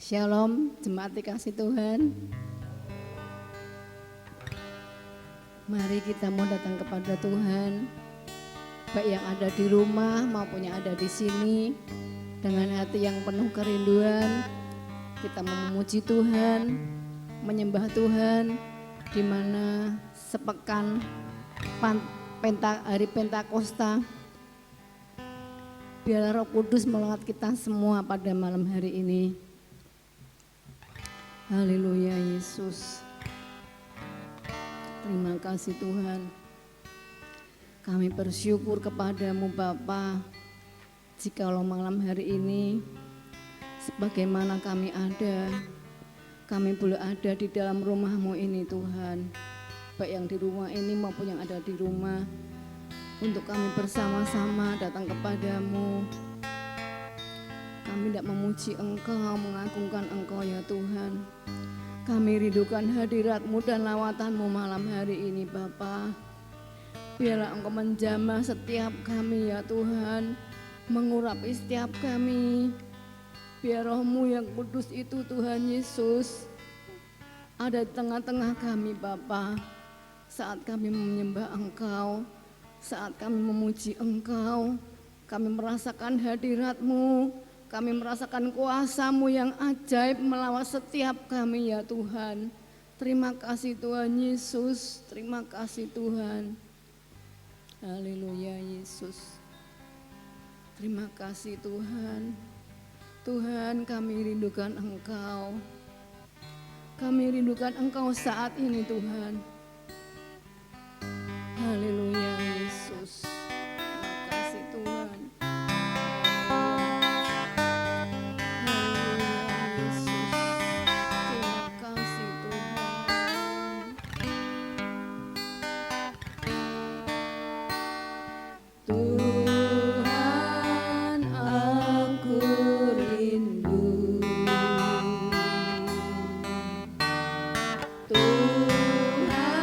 Shalom, jemaat dikasih Tuhan. Mari kita mau datang kepada Tuhan, baik yang ada di rumah maupun yang ada di sini, dengan hati yang penuh kerinduan. Kita memuji Tuhan, menyembah Tuhan, di mana sepekan hari Pentakosta, biarlah Roh Kudus melawat kita semua pada malam hari ini. Haleluya Yesus. Terima kasih Tuhan. Kami bersyukur kepadamu Bapa, jikalau malam hari ini sebagaimana kami boleh ada di dalam rumah-Mu ini Tuhan, baik yang di rumah ini maupun yang ada di rumah, untuk kami bersama-sama datang kepadamu. Kami tidak memuji Engkau, mengagungkan Engkau ya Tuhan. Kami rindukan hadirat-Mu dan lawatan-Mu malam hari ini Bapa. Biarlah Engkau menjamah setiap kami ya Tuhan, mengurapi setiap kami. Biar Roh-Mu yang kudus itu Tuhan Yesus ada di tengah-tengah kami Bapa. Saat kami menyembah Engkau, saat kami memuji Engkau, kami merasakan hadirat-Mu, kami merasakan kuasa-Mu yang ajaib melawat setiap kami ya Tuhan. Terima kasih Tuhan Yesus, terima kasih Tuhan. Haleluya Yesus. Terima kasih Tuhan. Tuhan, kami rindukan Engkau. Kami rindukan Engkau saat ini Tuhan. Haleluya Yesus. Terima kasih Tuhan. Haleluya Yesus. Terima kasih Tuhan. Tuhan, aku rindu. Tuhan,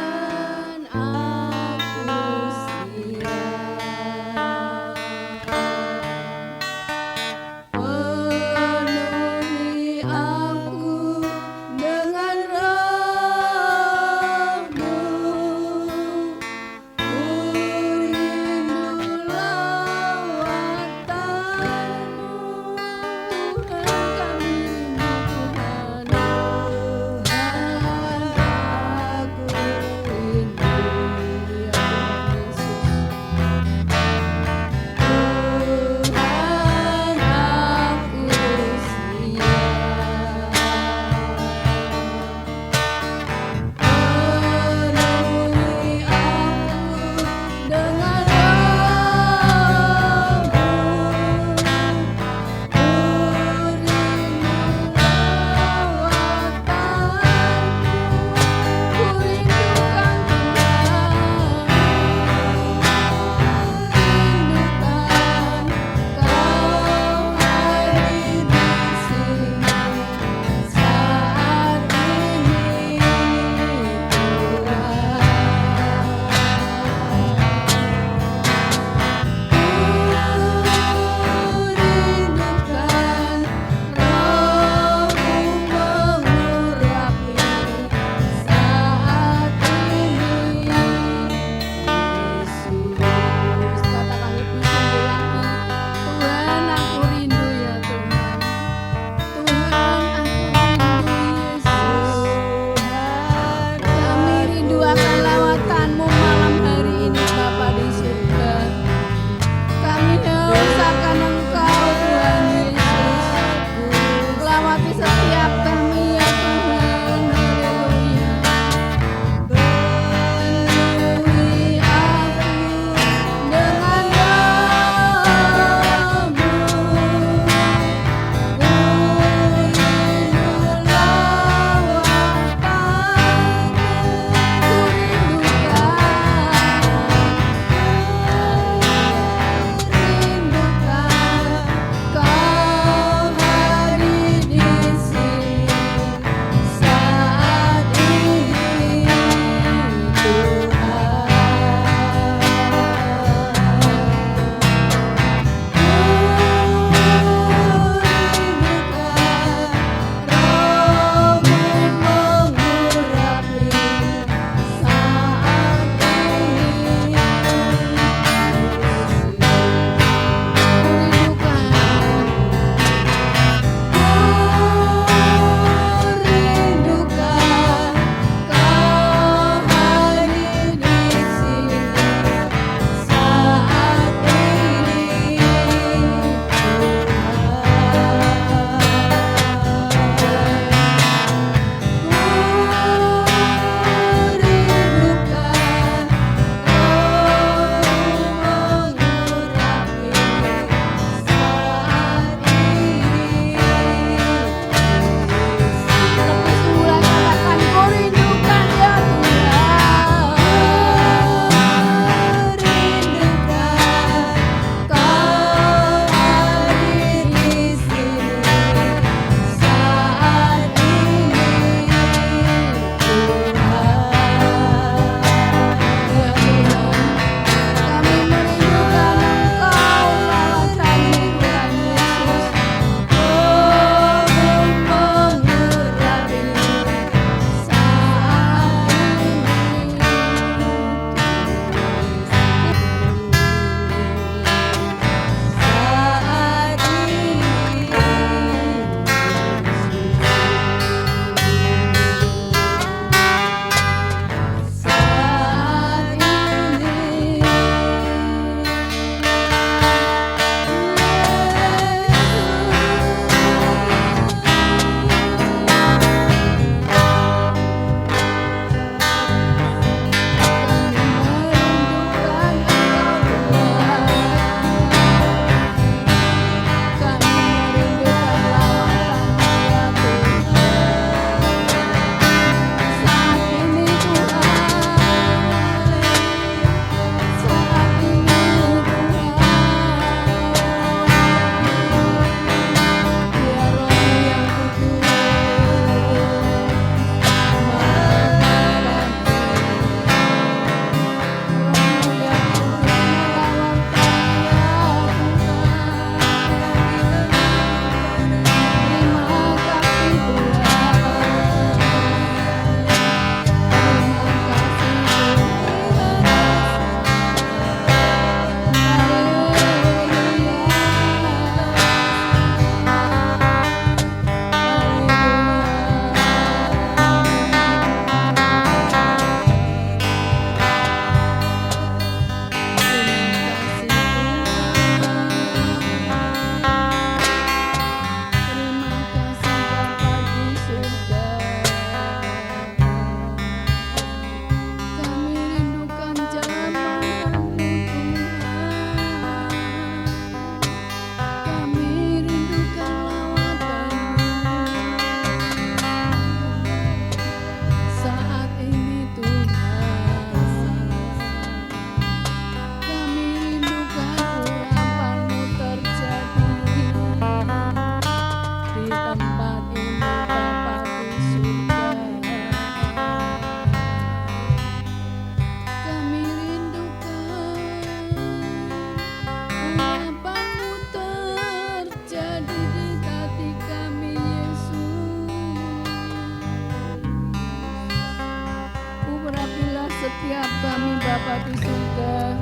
di surga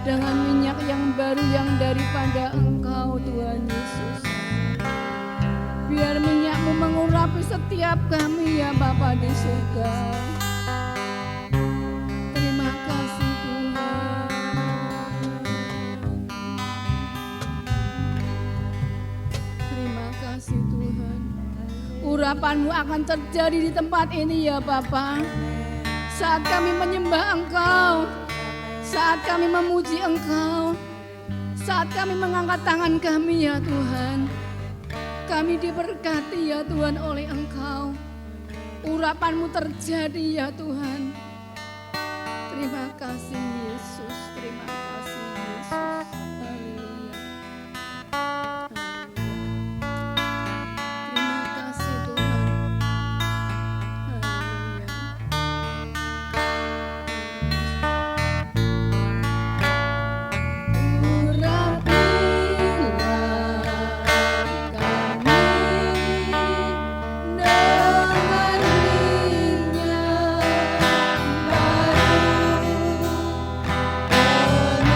dengan minyak yang baru yang daripada Engkau Tuhan Yesus. Biar minyak-Mu mengurapi setiap kami ya Bapa di surga. Terima kasih Tuhan. Terima kasih Tuhan. Urapan-Mu akan terjadi di tempat ini ya Bapa. Saat kami menyembah Engkau, saat kami memuji Engkau, saat kami mengangkat tangan kami ya Tuhan, kami diberkati ya Tuhan oleh Engkau. Urapan-Mu terjadi ya Tuhan. Terima kasih Yesus, terima kasih Yesus. Haleluya. Terima kasih Tuhan. Haleluya. Urapilah kami dengan minyak baru.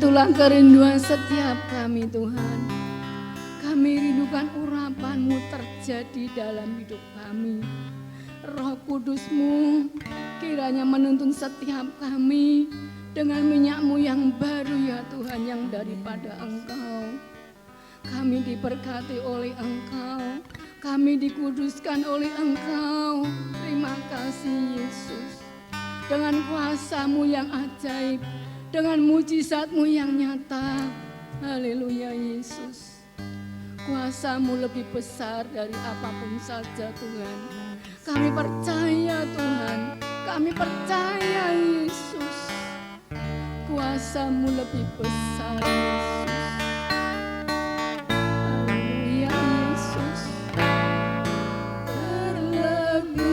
Itulah kerinduan setiap kami Tuhan. Kami rindukan urapan-Mu terjadi dalam hidup kami. Roh Kudus-Mu kiranya menuntun setiap kami dengan minyak-Mu yang baru ya Tuhan, yang daripada Engkau. Kami diberkati oleh Engkau, kami dikuduskan oleh Engkau. Terima kasih Yesus. Dengan kuasa-Mu yang ajaib, dengan mujizat-Mu yang nyata. Haleluya Yesus. Kuasa-Mu lebih besar dari apapun saja Tuhan. Kami percaya Tuhan, kami percaya Yesus. Kuasa-Mu lebih besar Yesus. Haleluya Yesus. Terlebih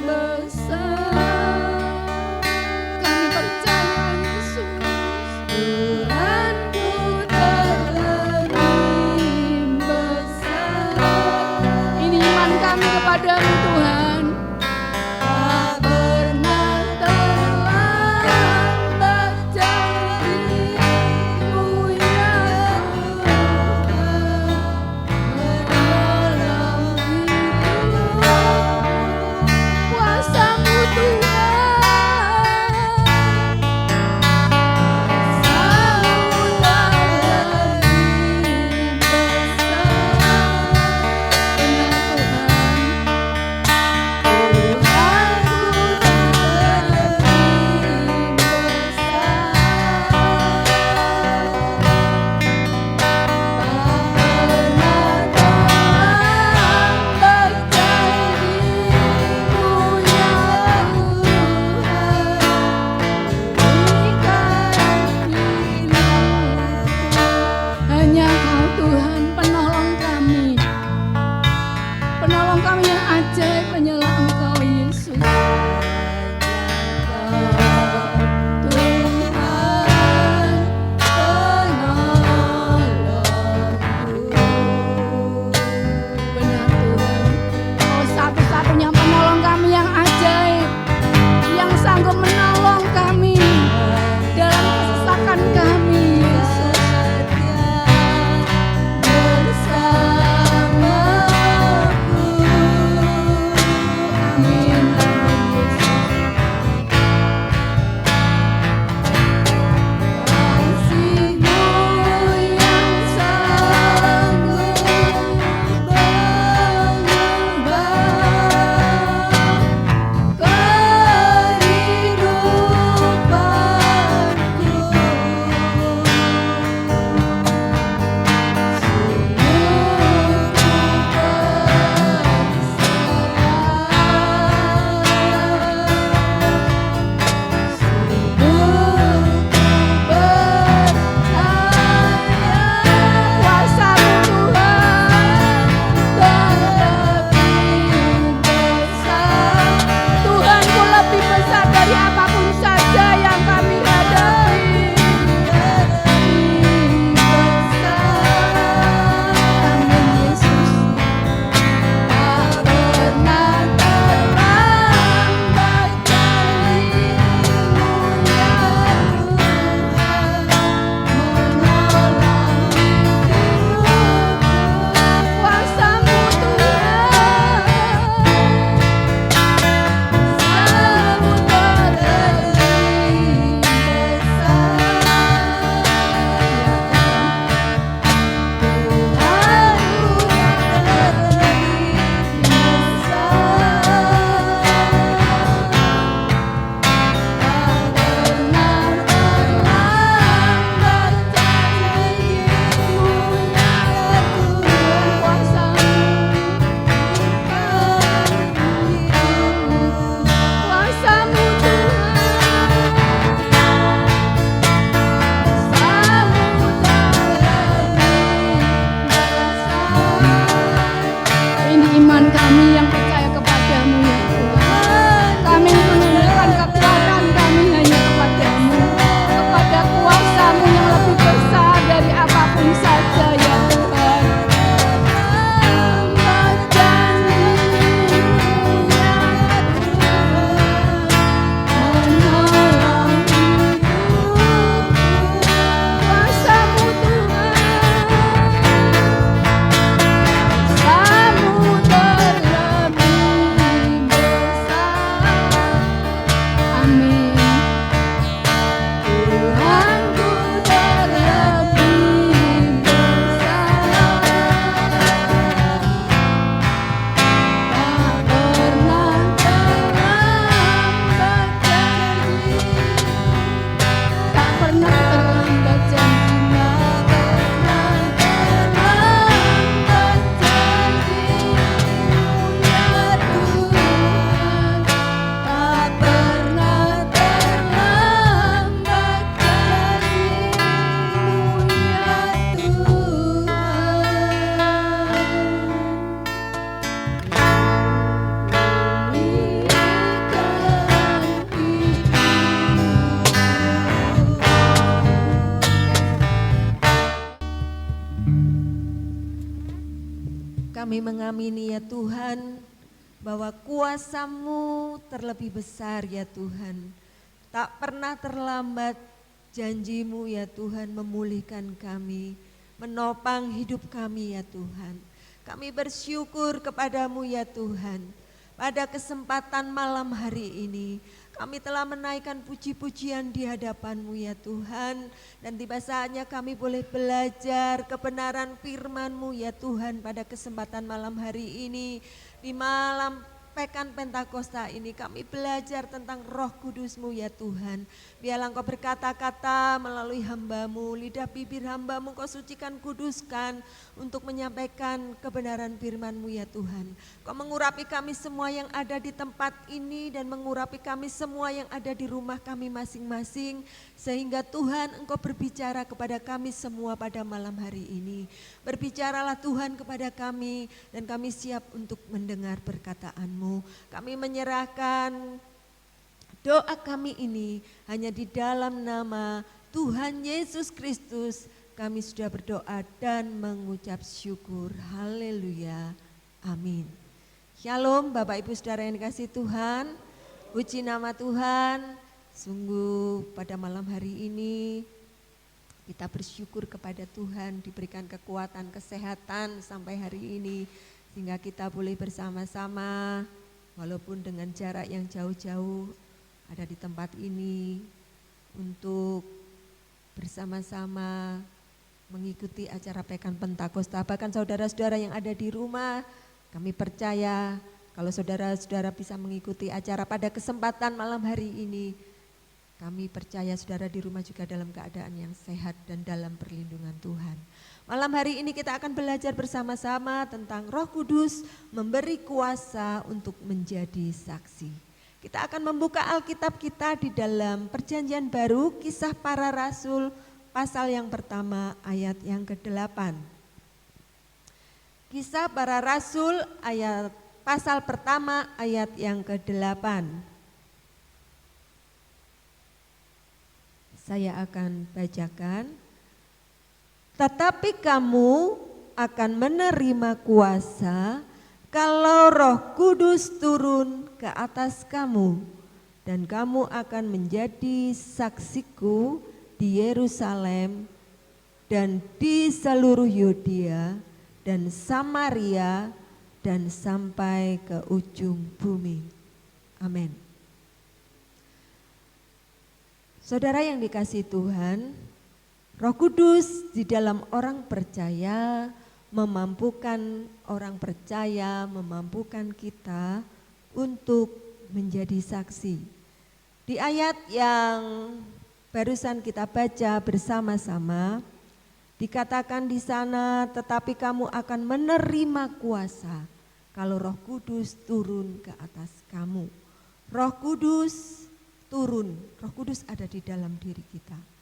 besar. Kami percaya Yesus. Tuhanku terlebih besar. Ini iman kami kepadamu Tuhan. Tak pernah terlambat janji-Mu ya Tuhan, menolong hidupku. Kuasa-Mu Tuhan, kuasa-Mu terlebih besar. Benar Tuhan, Kami mengamini ya Tuhan, bahwa kuasa-Mu terlebih besar ya Tuhan. Tak pernah terlambat janji-Mu ya Tuhan memulihkan kami, menopang hidup kami ya Tuhan. Kami bersyukur kepadamu ya Tuhan. Pada kesempatan malam hari ini kami telah menaikkan puji-pujian di hadapan-Mu ya Tuhan. Dan tiba saatnya kami boleh belajar kebenaran firman-Mu ya Tuhan pada kesempatan malam hari ini. Di malam Pekan Pentakosta ini kami belajar tentang Roh Kudus-Mu ya Tuhan. Biarlah Engkau berkata-kata melalui hamba-Mu, lidah bibir hamba-Mu Engkau sucikan, kuduskan untuk menyampaikan kebenaran firman-Mu ya Tuhan. Engkau mengurapi kami semua yang ada di tempat ini dan mengurapi kami semua yang ada di rumah kami masing-masing. Sehingga Tuhan Engkau berbicara kepada kami semua pada malam hari ini. Berbicaralah Tuhan kepada kami dan kami siap untuk mendengar perkataan-Mu. Kami menyerahkan doa kami ini hanya di dalam nama Tuhan Yesus Kristus. Kami sudah berdoa dan mengucap syukur. Haleluya. Amin. Shalom Bapak Ibu Saudara yang dikasihi Tuhan. Puji nama Tuhan. Sungguh pada malam hari ini kita bersyukur kepada Tuhan diberikan kekuatan, kesehatan sampai hari ini. Sehingga kita boleh bersama-sama walaupun dengan jarak yang jauh-jauh ada di tempat ini untuk bersama-sama mengikuti acara Pekan Pentakosta. Bahkan saudara-saudara yang ada di rumah, kami percaya kalau saudara-saudara bisa mengikuti acara pada kesempatan malam hari ini, kami percaya saudara di rumah juga dalam keadaan yang sehat dan dalam perlindungan Tuhan. Malam hari ini kita akan belajar bersama-sama tentang Roh Kudus memberi kuasa untuk menjadi saksi. Kita akan membuka Alkitab kita di dalam Perjanjian Baru, Kisah Para Rasul, pasal yang pertama ayat yang ke-8. Kisah Para Rasul ayat pasal pertama ayat yang ke-8. Saya akan bacakan. Tetapi kamu akan menerima kuasa kalau Roh Kudus turun ke atas kamu, dan kamu akan menjadi saksiku di Yerusalem dan di seluruh Yudea dan Samaria dan sampai ke ujung bumi. Amin. Saudara yang dikasihi Tuhan, Roh Kudus di dalam orang percaya memampukan orang percaya, memampukan kita untuk menjadi saksi. Di ayat yang barusan kita baca bersama-sama, dikatakan di sana, tetapi kamu akan menerima kuasa kalau Roh Kudus turun ke atas kamu. Roh Kudus turun, Roh Kudus ada di dalam diri kita.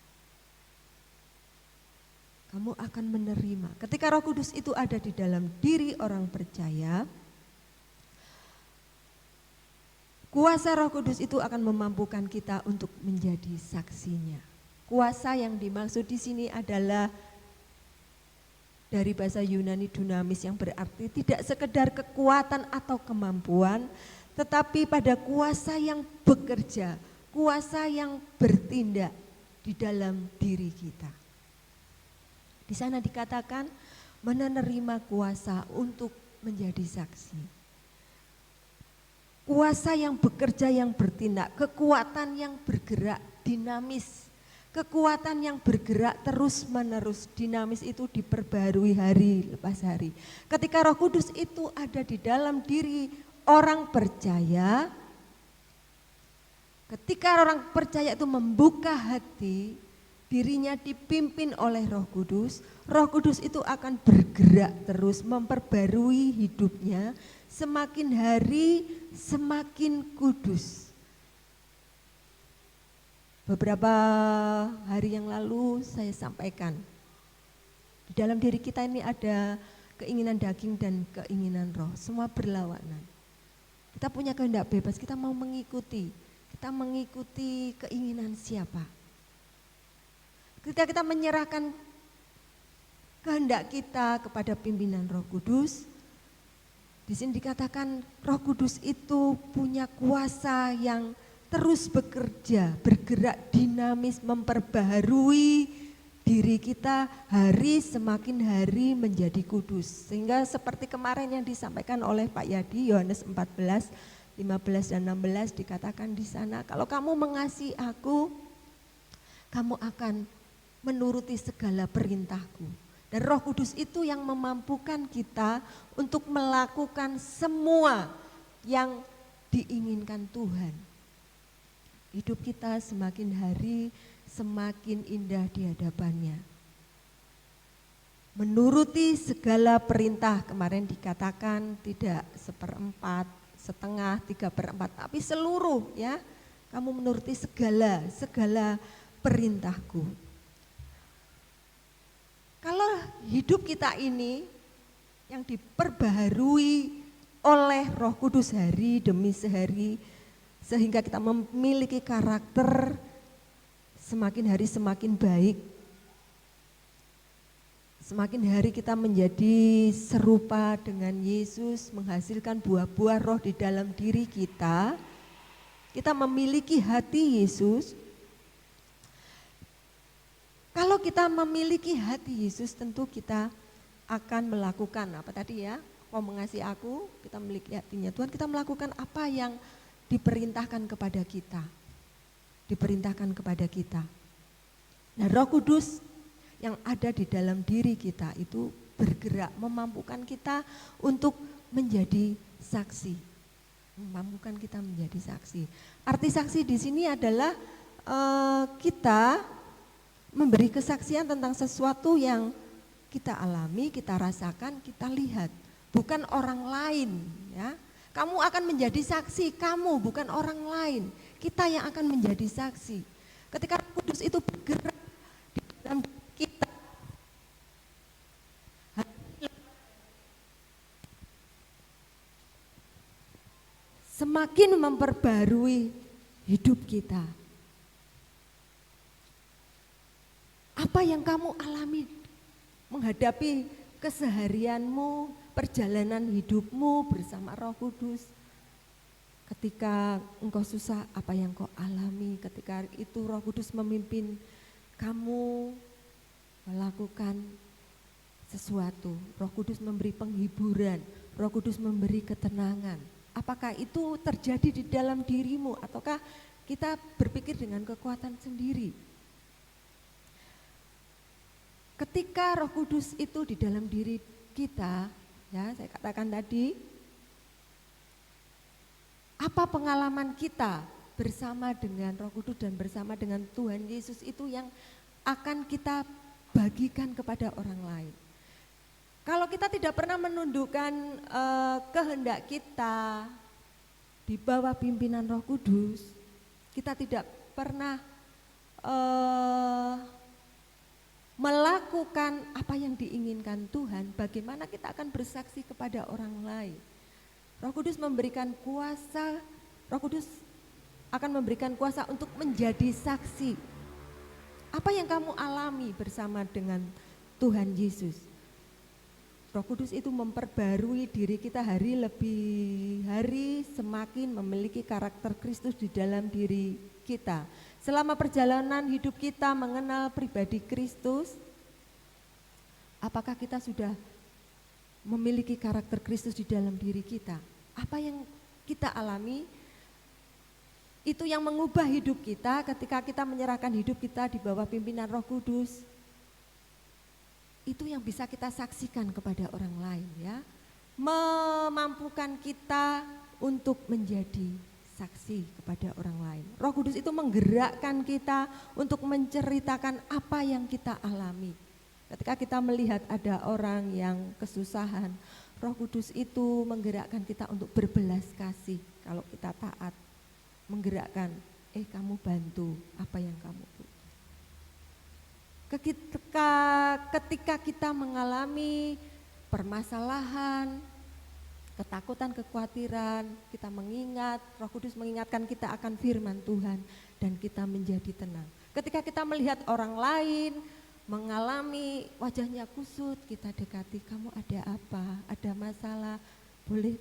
Kamu akan menerima. Ketika Roh Kudus itu ada di dalam diri orang percaya, kuasa Roh Kudus itu akan memampukan kita untuk menjadi saksinya. Kuasa yang dimaksud di sini adalah dari bahasa Yunani dunamis yang berarti tidak sekedar kekuatan atau kemampuan, tetapi pada kuasa yang bekerja, kuasa yang bertindak di dalam diri kita. Di sana dikatakan menerima kuasa untuk menjadi saksi. Kuasa yang bekerja, yang bertindak, kekuatan yang bergerak dinamis, kekuatan yang bergerak terus menerus, dinamis itu diperbarui hari lepas hari. Ketika Roh Kudus itu ada di dalam diri orang percaya, ketika orang percaya itu membuka hati, dirinya dipimpin oleh Roh Kudus itu akan bergerak terus memperbarui hidupnya, semakin hari semakin kudus. Beberapa hari yang lalu saya sampaikan, di dalam diri kita ini ada keinginan daging dan keinginan roh, semua berlawanan. Kita punya kehendak bebas, kita mau mengikuti keinginan siapa. Ketika kita menyerahkan kehendak kita kepada pimpinan Roh Kudus, Di sini dikatakan Roh Kudus itu punya kuasa yang terus bekerja, bergerak dinamis, memperbaharui diri kita hari semakin hari menjadi kudus. Sehingga seperti kemarin yang disampaikan oleh Pak Yadi, Yohanes 14, 15 dan 16 dikatakan di sana, kalau kamu mengasihi aku, kamu akan menuruti segala perintahku. Dan Roh Kudus itu yang memampukan kita untuk melakukan semua yang diinginkan Tuhan. Hidup kita semakin hari semakin indah di hadapannya. Menuruti segala perintah, kemarin dikatakan tidak 1/4, setengah, 3/4, tapi seluruh ya. Kamu menuruti segala perintahku. Kalau hidup kita ini yang diperbaharui oleh Roh Kudus hari demi sehari, sehingga kita memiliki karakter semakin hari semakin baik. Semakin hari kita menjadi serupa dengan Yesus, menghasilkan buah-buah roh di dalam diri kita. Kita memiliki hati Yesus. Kalau kita memiliki hati Yesus, tentu kita akan melakukan apa tadi ya? Kau mengasihi aku, kita memiliki hatinya Tuhan, kita melakukan apa yang diperintahkan kepada kita. Diperintahkan kepada kita. Nah, Roh Kudus yang ada di dalam diri kita itu bergerak, memampukan kita untuk menjadi saksi. Memampukan kita menjadi saksi. Arti saksi di sini adalah kita memberi kesaksian tentang sesuatu yang kita alami, kita rasakan, kita lihat. Bukan orang lain ya. Kamu akan menjadi saksi, kamu bukan orang lain. Kita yang akan menjadi saksi. Ketika Roh Kudus itu bergerak di dalam kita, semakin memperbarui hidup kita. Apa yang kamu alami menghadapi keseharianmu, perjalanan hidupmu bersama Roh Kudus. Ketika engkau susah, apa yang kau alami ketika itu Roh Kudus memimpin kamu melakukan sesuatu. Roh Kudus memberi penghiburan, Roh Kudus memberi ketenangan. Apakah itu terjadi di dalam dirimu ataukah kita berpikir dengan kekuatan sendiri? Ketika Roh Kudus itu di dalam diri kita, ya saya katakan tadi, apa pengalaman kita bersama dengan Roh Kudus dan bersama dengan Tuhan Yesus itu yang akan kita bagikan kepada orang lain. Kalau kita tidak pernah menundukkan kehendak kita di bawah pimpinan Roh Kudus, kita tidak pernah melakukan apa yang diinginkan Tuhan, bagaimana kita akan bersaksi kepada orang lain. Roh Kudus memberikan kuasa, Roh Kudus akan memberikan kuasa untuk menjadi saksi. Apa yang kamu alami bersama dengan Tuhan Yesus? Roh Kudus itu memperbarui diri kita hari lebih hari, semakin memiliki karakter Kristus di dalam diri kita. Selama perjalanan hidup kita mengenal pribadi Kristus, apakah kita sudah memiliki karakter Kristus di dalam diri kita? Apa yang kita alami, itu yang mengubah hidup kita ketika kita menyerahkan hidup kita di bawah pimpinan Roh Kudus. Itu yang bisa kita saksikan kepada orang lain ya. Memampukan kita untuk menjadi saksi kepada orang lain. Roh Kudus itu menggerakkan kita untuk menceritakan apa yang kita alami. Ketika kita melihat ada orang yang kesusahan, Roh Kudus itu menggerakkan kita untuk berbelas kasih. Kalau kita taat, menggerakkan, kamu bantu apa yang kamu butuh. Ketika kita mengalami permasalahan, ketakutan, kekhawatiran, kita mengingat, Roh Kudus mengingatkan kita akan firman Tuhan dan kita menjadi tenang. Ketika kita melihat orang lain mengalami wajahnya kusut, kita dekati, kamu ada apa? Ada masalah? boleh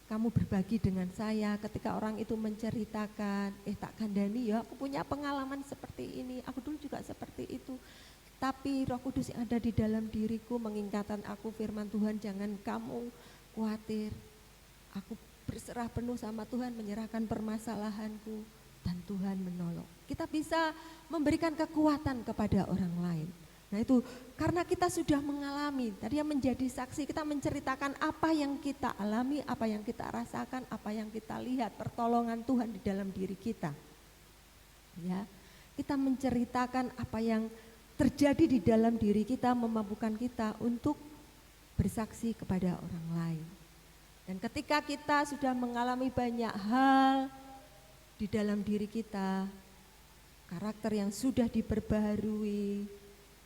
kamu berbagi dengan saya ketika orang itu menceritakan, tak kandani ya aku punya pengalaman seperti ini, aku dulu juga seperti itu. Tapi Roh Kudus yang ada di dalam diriku mengingatkan aku firman Tuhan, jangan kamu khawatir. Aku berserah penuh sama Tuhan, menyerahkan permasalahanku dan Tuhan menolong. Kita bisa memberikan kekuatan kepada orang lain. Nah itu karena kita sudah mengalami, tadi yang menjadi saksi, kita menceritakan apa yang kita alami, apa yang kita rasakan, apa yang kita lihat, pertolongan Tuhan di dalam diri kita. Ya, kita menceritakan apa yang terjadi di dalam diri kita, memampukan kita untuk bersaksi kepada orang lain. Dan ketika kita sudah mengalami banyak hal di dalam diri kita, karakter yang sudah diperbaharui,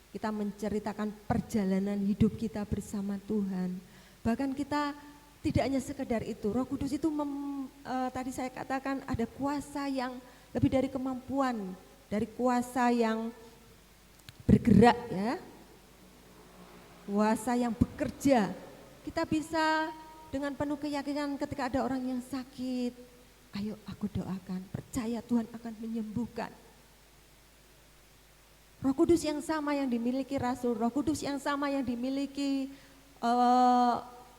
kita menceritakan perjalanan hidup kita bersama Tuhan. Bahkan kita tidak hanya sekedar itu, Roh Kudus itu tadi saya katakan ada kuasa yang lebih dari kemampuan, dari kuasa yang bergerak ya, kuasa yang bekerja. Kita bisa dengan penuh keyakinan ketika ada orang yang sakit, ayo aku doakan, percaya Tuhan akan menyembuhkan. Roh Kudus yang sama yang dimiliki Rasul, Roh Kudus yang sama yang dimiliki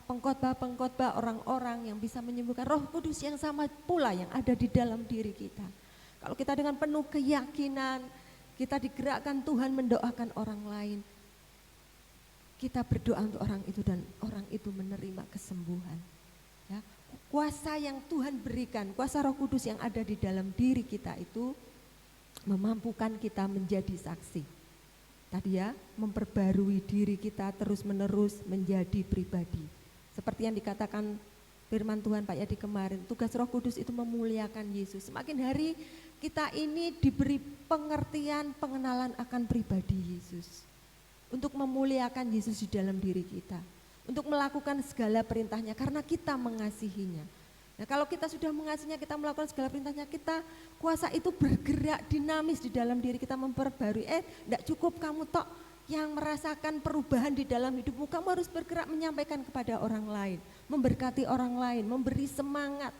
pengkhotbah-pengkhotbah, orang-orang yang bisa menyembuhkan, Roh Kudus yang sama pula yang ada di dalam diri kita. Kalau kita dengan penuh keyakinan, kita digerakkan Tuhan mendoakan orang lain, kita berdoa untuk orang itu dan orang itu menerima kesembuhan. Ya, kuasa yang Tuhan berikan, kuasa Roh Kudus yang ada di dalam diri kita itu memampukan kita menjadi saksi. Tadi ya, memperbarui diri kita terus-menerus menjadi pribadi. Seperti yang dikatakan firman Tuhan Pak Yadi kemarin, tugas Roh Kudus itu memuliakan Yesus. Semakin hari kita ini diberi pengertian, pengenalan akan pribadi Yesus. Untuk memuliakan Yesus di dalam diri kita. Untuk melakukan segala perintahnya karena kita mengasihinya. Nah kalau kita sudah mengasihinya, kita melakukan segala perintahnya, kita kuasa itu bergerak dinamis di dalam diri kita memperbarui. Tidak cukup kamu tok yang merasakan perubahan di dalam hidupmu, kamu harus bergerak menyampaikan kepada orang lain, memberkati orang lain, memberi semangat,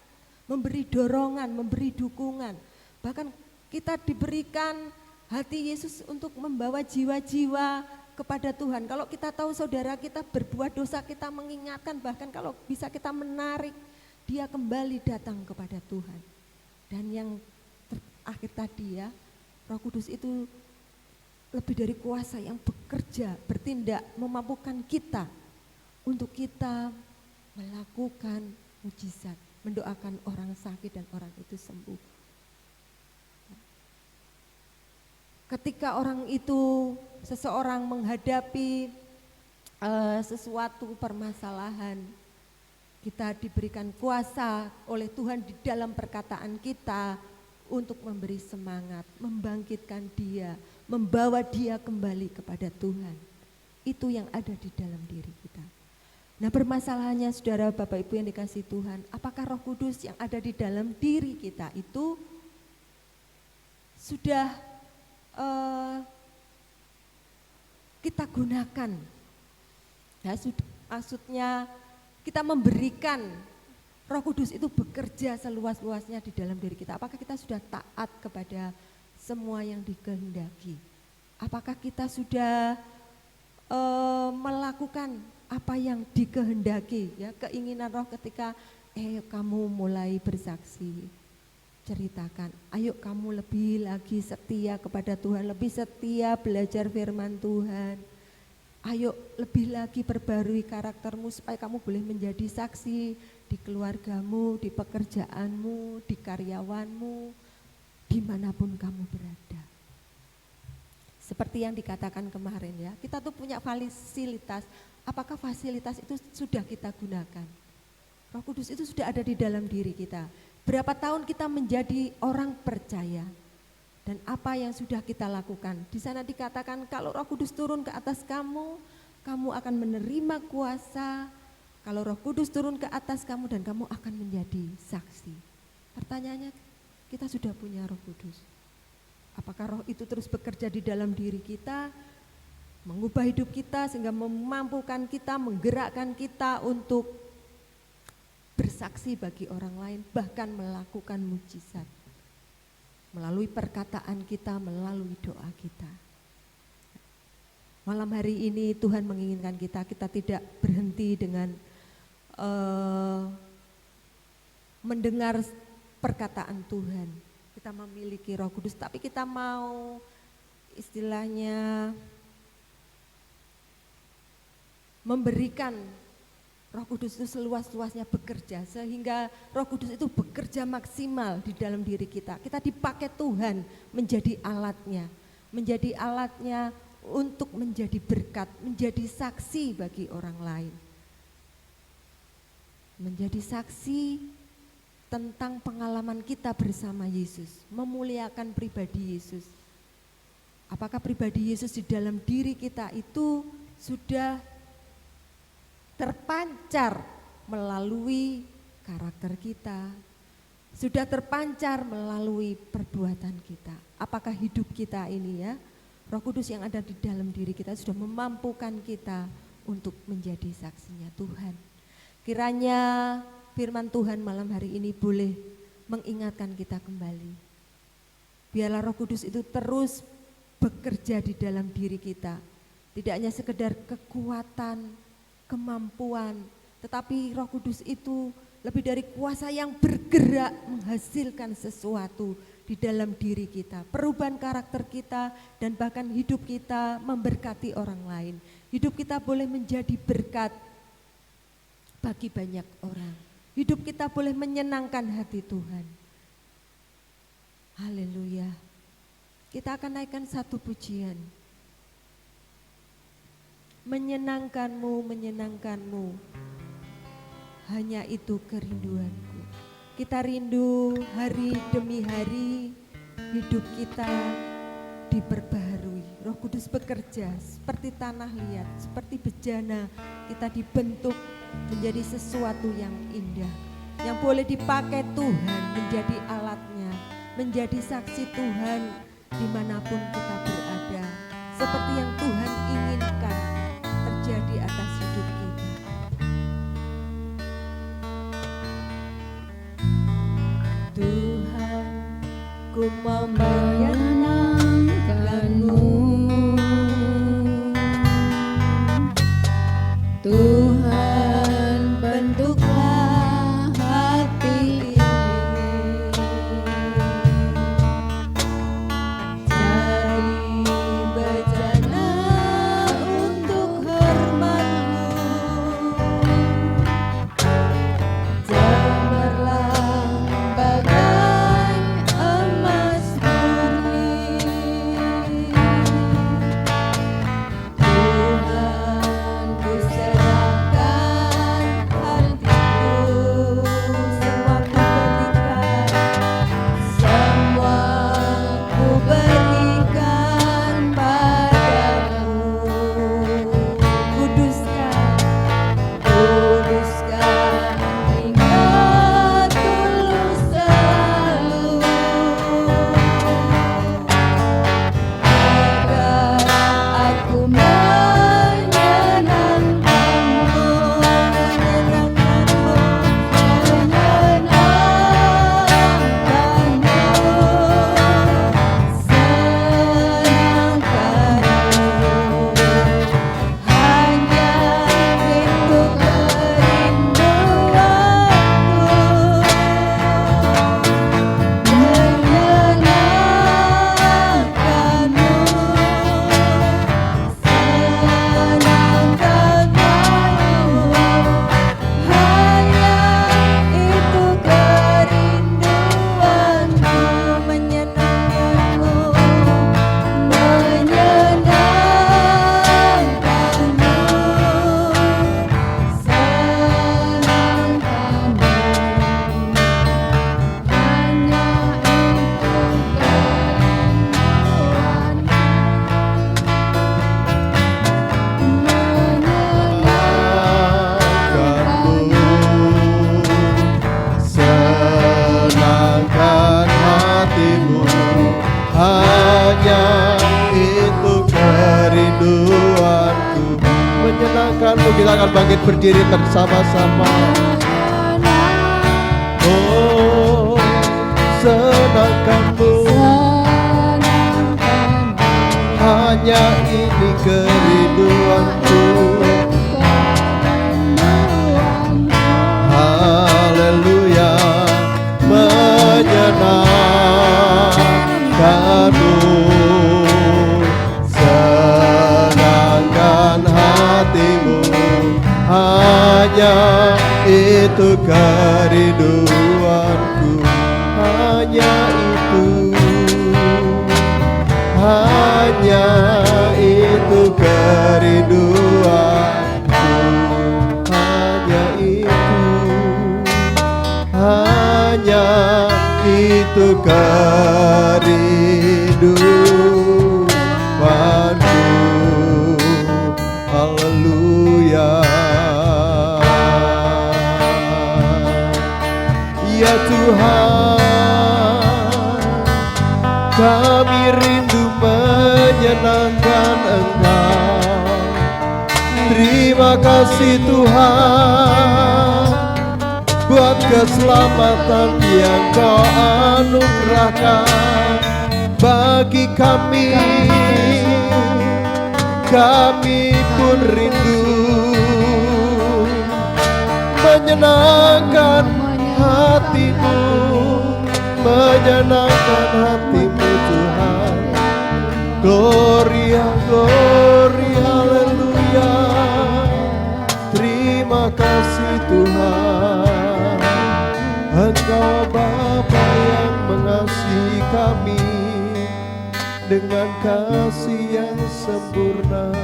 memberi dorongan, memberi dukungan. Bahkan kita diberikan hati Yesus untuk membawa jiwa-jiwa kepada Tuhan. Kalau kita tahu saudara kita berbuat dosa, kita mengingatkan, bahkan kalau bisa kita menarik dia kembali datang kepada Tuhan. Dan yang terakhir tadi ya, Roh Kudus itu lebih dari kuasa yang bekerja, bertindak, memampukan kita untuk kita melakukan mujizat, mendoakan orang sakit dan orang itu sembuh. Ketika orang itu, seseorang menghadapi sesuatu permasalahan, kita diberikan kuasa oleh Tuhan di dalam perkataan kita untuk memberi semangat, membangkitkan dia, membawa dia kembali kepada Tuhan. Itu yang ada di dalam diri kita. Nah permasalahannya saudara Bapak Ibu yang dikasihi Tuhan, apakah Roh Kudus yang ada di dalam diri kita itu sudah kita gunakan? Ya, maksudnya kita memberikan Roh Kudus itu bekerja seluas-luasnya di dalam diri kita. Apakah kita sudah taat kepada semua yang dikehendaki? Apakah kita sudah melakukan apa yang dikehendaki? Ya, keinginan Roh ketika kamu mulai bersaksi, ceritakan, ayo kamu lebih lagi setia kepada Tuhan, lebih setia belajar firman Tuhan. Ayo lebih lagi perbarui karaktermu supaya kamu boleh menjadi saksi di keluargamu, di pekerjaanmu, di karyawanmu, dimanapun kamu berada. Seperti yang dikatakan kemarin ya, kita tuh punya fasilitas, apakah fasilitas itu sudah kita gunakan? Roh Kudus itu sudah ada di dalam diri kita. Berapa tahun kita menjadi orang percaya? Dan apa yang sudah kita lakukan? Di sana dikatakan kalau Roh Kudus turun ke atas kamu, kamu akan menerima kuasa. Kalau Roh Kudus turun ke atas kamu dan kamu akan menjadi saksi. Pertanyaannya, kita sudah punya Roh Kudus. Apakah Roh itu terus bekerja di dalam diri kita, mengubah hidup kita sehingga memampukan kita, menggerakkan kita untuk bersaksi bagi orang lain, bahkan melakukan mujizat melalui perkataan kita, melalui doa kita. Malam hari ini Tuhan menginginkan kita tidak berhenti dengan mendengar perkataan Tuhan. Kita memiliki Roh Kudus, tapi kita mau istilahnya memberikan Roh Kudus itu seluas-luasnya bekerja, sehingga Roh Kudus itu bekerja maksimal di dalam diri kita. Kita dipakai Tuhan menjadi alatnya untuk menjadi berkat, menjadi saksi bagi orang lain. Menjadi saksi tentang pengalaman kita bersama Yesus, memuliakan pribadi Yesus. Apakah pribadi Yesus di dalam diri kita itu sudah terpancar melalui karakter kita, sudah terpancar melalui perbuatan kita? Apakah hidup kita ini ya, Roh Kudus yang ada di dalam diri kita sudah memampukan kita untuk menjadi saksinya Tuhan? Kiranya firman Tuhan malam hari ini boleh mengingatkan kita kembali. Biarlah Roh Kudus itu terus bekerja di dalam diri kita. Tidak hanya sekedar kekuatan, kemampuan, tetapi Roh Kudus itu lebih dari kuasa yang bergerak menghasilkan sesuatu di dalam diri kita, perubahan karakter kita, dan bahkan hidup kita memberkati orang lain. Hidup kita boleh menjadi berkat bagi banyak orang. Hidup kita boleh menyenangkan hati Tuhan. Haleluya. Kita akan naikkan satu pujian. Menyenangkanmu, menyenangkanmu, hanya itu kerinduanku. Kita rindu hari demi hari hidup kita diperbaharui. Roh Kudus bekerja seperti tanah liat, seperti bejana. Kita dibentuk menjadi sesuatu yang indah, yang boleh dipakai Tuhan menjadi alatnya, menjadi saksi Tuhan dimanapun kita berada, seperti yang Tuhan inginkan terjadi atas hidup kita. Tuhan, ku mau menyenangkan-Mu. Tuhan, bentuklah hati ini jadi bejana untuk hormat-Mu. Cemerlang bagai emas murni. Tuhan, ku serahkan hatiku, semua ku berikan padamu. Kuduskan hingga tulus selalu, agar aku menyenangkanmu, menyenangkanmu, hanya itu kerinduanku, menyenangkanmu, senangkanmu, hanya itu kerinduanku, menyenangkanmu, senangkan hatimu, hanya itu kerinduanku. Menyenangkanmu, kita akan bangkit berdiri bersama-sama. menyenangkanmu, hanya ini kerinduanku. Haleluya, menyenangkanmu, senangkan hatimu, hanya itu kerinduanku, hanya itu, hanya itu kerinduanku, hanya itu kerinduanku. Haleluya. Ya Tuhan, kami rindu menyenangkan Engkau. Terima kasih Tuhan buat keselamatan yang Kau anugerahkan bagi kami. Kami pun rindu menyenangkan hati-Mu, menyenangkan hati-Mu Tuhan. Gloria, gloria, haleluya. Terima kasih Tuhan, Engkau Bapa yang mengasihi kami dengan kasih yang sempurna.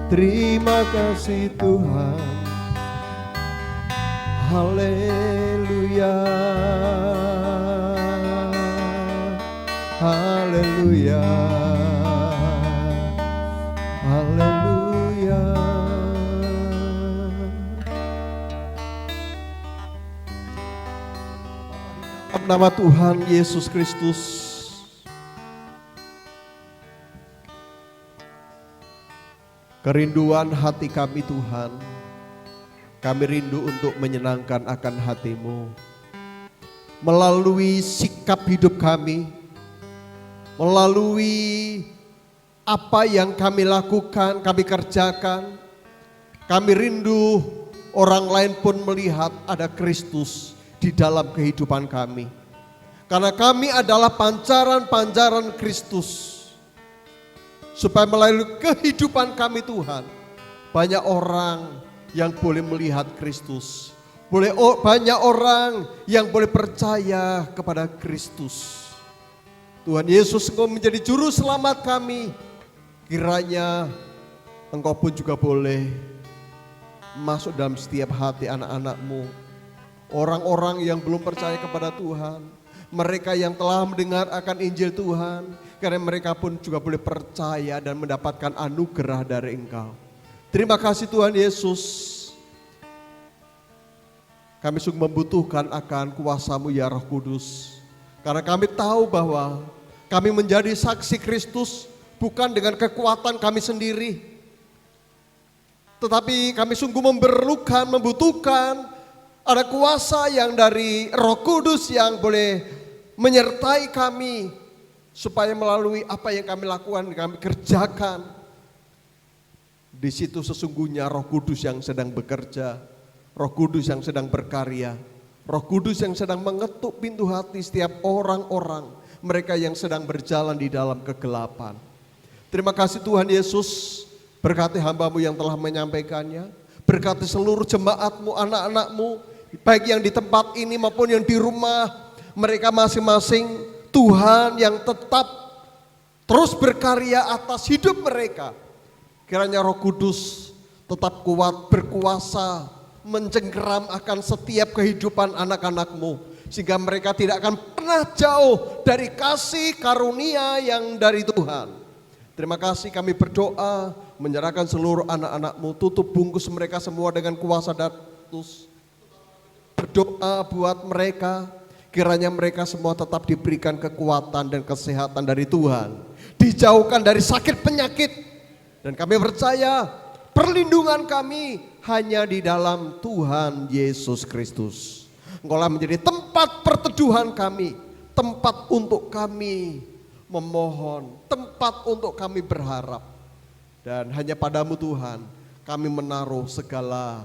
Terima kasih Tuhan. Haleluya, haleluya, haleluya. Nama Tuhan Yesus Kristus, kerinduan hati kami Tuhan, kami rindu untuk menyenangkan akan hati-Mu. Melalui sikap hidup kami, melalui apa yang kami lakukan, kami kerjakan, kami rindu orang lain pun melihat ada Kristus di dalam kehidupan kami. Karena kami adalah pancaran-pancaran Kristus. Supaya melalui kehidupan kami Tuhan, banyak orang yang boleh melihat Kristus. Banyak orang yang boleh percaya kepada Kristus. Tuhan Yesus, Engkau menjadi juru selamat kami. Kiranya Engkau pun juga boleh masuk dalam setiap hati anak-anak-Mu. Orang-orang yang belum percaya kepada Tuhan, mereka yang telah mendengar akan Injil Tuhan, karena mereka pun juga boleh percaya dan mendapatkan anugerah dari Engkau. Terima kasih Tuhan Yesus. Kami sungguh membutuhkan akan kuasa-Mu ya Roh Kudus. Karena kami tahu bahwa kami menjadi saksi Kristus bukan dengan kekuatan kami sendiri. Tetapi kami sungguh membutuhkan ada kuasa yang dari Roh Kudus yang boleh menyertai kami, supaya melalui apa yang kami lakukan, kami kerjakan. Di situ sesungguhnya Roh Kudus yang sedang bekerja, Roh Kudus yang sedang berkarya, Roh Kudus yang sedang mengetuk pintu hati setiap orang-orang, mereka yang sedang berjalan di dalam kegelapan. Terima kasih Tuhan Yesus, berkati hamba-Mu yang telah menyampaikannya, berkati seluruh jemaat-Mu, anak-anak-Mu, baik yang di tempat ini maupun yang di rumah, mereka masing-masing Tuhan yang tetap terus berkarya atas hidup mereka. Kiranya Roh Kudus tetap kuat, berkuasa, mencengkeram akan setiap kehidupan anak-anak-Mu, sehingga mereka tidak akan pernah jauh dari kasih karunia yang dari Tuhan. Terima kasih, kami berdoa menyerahkan seluruh anak-anak-Mu, tutup bungkus mereka semua dengan kuasa Datus. Berdoa buat mereka, kiranya mereka semua tetap diberikan kekuatan dan kesehatan dari Tuhan, dijauhkan dari sakit penyakit, dan kami percaya perlindungan kami hanya di dalam Tuhan Yesus Kristus. Engkaulah menjadi tempat perteduhan kami, tempat untuk kami memohon, tempat untuk kami berharap. Dan hanya padamu Tuhan, kami menaruh segala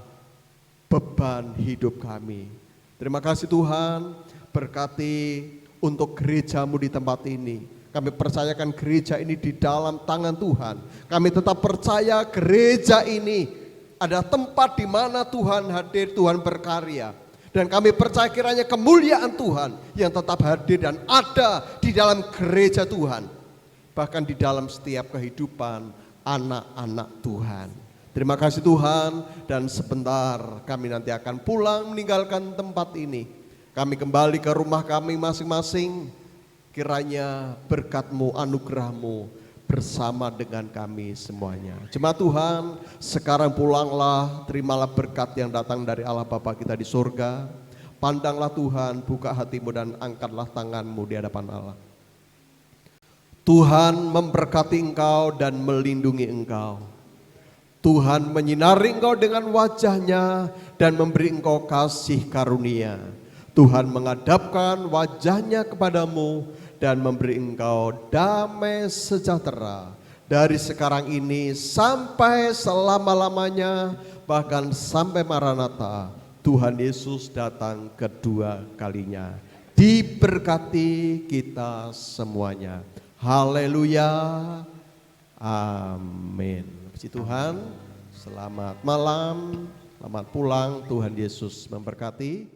beban hidup kami. Terima kasih Tuhan, berkati untuk gerejamu di tempat ini. Kami percayakan gereja ini di dalam tangan Tuhan. Kami tetap percaya gereja ini ada tempat di mana Tuhan hadir, Tuhan berkarya. Dan kami percaya kiranya kemuliaan Tuhan yang tetap hadir dan ada di dalam gereja Tuhan. Bahkan di dalam setiap kehidupan anak-anak Tuhan. Terima kasih Tuhan, dan sebentar kami nanti akan pulang meninggalkan tempat ini. Kami kembali ke rumah kami masing-masing. Kiranya berkat-Mu, anugerah-Mu bersama dengan kami semuanya. Jemaat Tuhan, sekarang pulanglah, terimalah berkat yang datang dari Allah Bapa kita di surga. Pandanglah Tuhan, buka hatimu dan angkatlah tanganmu di hadapan Allah. Tuhan memberkati engkau dan melindungi engkau. Tuhan menyinari engkau dengan wajah-Nya dan memberi engkau kasih karunia. Tuhan menghadapkan wajah-Nya kepadamu dan memberi engkau damai sejahtera dari sekarang ini sampai selama-lamanya, bahkan sampai Maranatha, Tuhan Yesus datang kedua kalinya. Diberkati kita semuanya. Haleluya. Amin. Puji Tuhan. Selamat malam, selamat pulang. Tuhan Yesus memberkati.